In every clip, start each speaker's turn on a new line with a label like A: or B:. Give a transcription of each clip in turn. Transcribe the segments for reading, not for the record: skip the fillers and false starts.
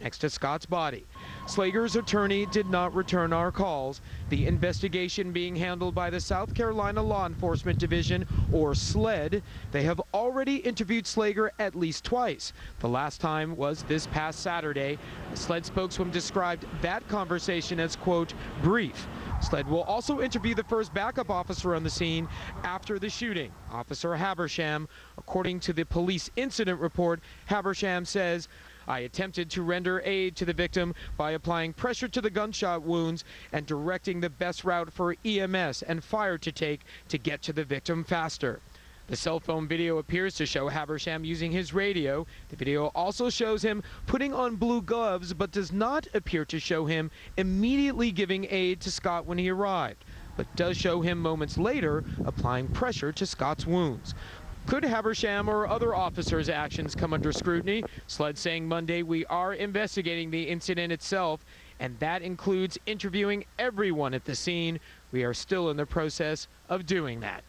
A: next to Scott's body. Slager's attorney did not return our calls. The investigation being handled by the South Carolina Law Enforcement Division, or SLED. They have already interviewed Slager at least twice. The last time was this past Saturday. The SLED spokeswoman described that conversation as, quote, brief. SLED will also interview the first backup officer on the scene after the shooting, Officer Habersham. According to the police incident report, Habersham says, "I attempted to render aid to the victim by applying pressure to the gunshot wounds and directing the best route for EMS and fire to take to get to the victim faster." The cell phone video appears to show Habersham using his radio. The video also shows him putting on blue gloves, but does not appear to show him immediately giving aid to Scott when he arrived, but does show him moments later applying pressure to Scott's wounds. Could Habersham or other officers' actions come under scrutiny? SLED saying Monday, "We are investigating the incident itself, and that includes interviewing everyone at the scene. We are still in the process of doing that."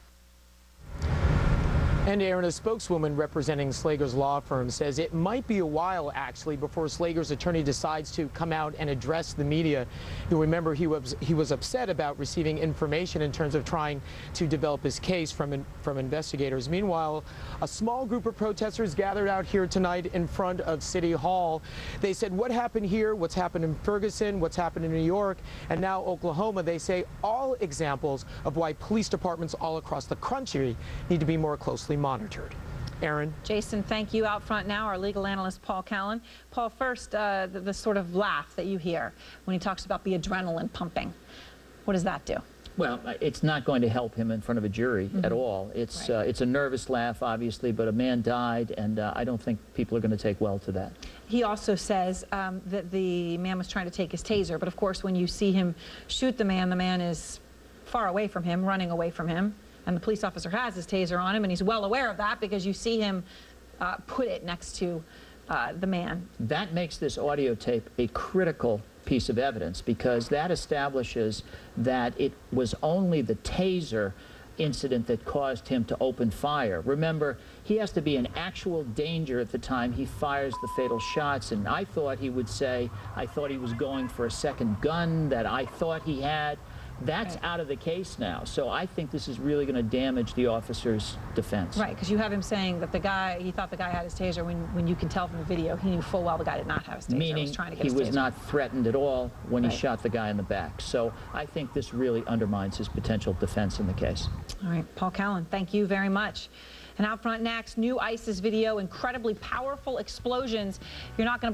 A: And Aaron, a spokeswoman representing Slager's law firm, says it might be a while, actually, before Slager's attorney decides to come out and address the media. You'll remember he was upset about receiving information in terms of trying to develop his case from investigators. Meanwhile, a small group of protesters gathered out here tonight in front of City Hall. They said what happened here, what's happened in Ferguson, what's happened in New York, and now Oklahoma, they say all examples of why police departments all across the country need to be more closely monitored. Aaron?
B: Jason, thank you. Out front now, our legal analyst, Paul Callan. Paul, first, the sort of laugh that you hear when he talks about the adrenaline pumping. What does that do?
C: Well, it's not going to help him in front of a jury at all. It's it's a nervous laugh, obviously, but a man died, and I don't think people are going to take well to that.
B: He also says that the man was trying to take his taser, but of course, when you see him shoot the man is far away from him, running away from him. And the police officer has his taser on him, and he's well aware of that because you see him put it next to the man.
C: That makes this audio tape a critical piece of evidence because that establishes that it was only the taser incident that caused him to open fire. Remember, he has to be in actual danger at the time he fires the fatal shots, and I thought he would say, I thought he was going for a second gun that I thought he had. That's out of the case now, so I think this is really going to damage the officer's defense.
B: Right, because you have him saying that he thought the guy had his taser when you can tell from the video he knew full well the guy did not have his taser.
C: Meaning he was not threatened at all when he shot the guy in the back. So I think this really undermines his potential defense in the case.
B: All right, Paul Callan, thank you very much. And out front next, new ISIS video, incredibly powerful explosions. You're not going to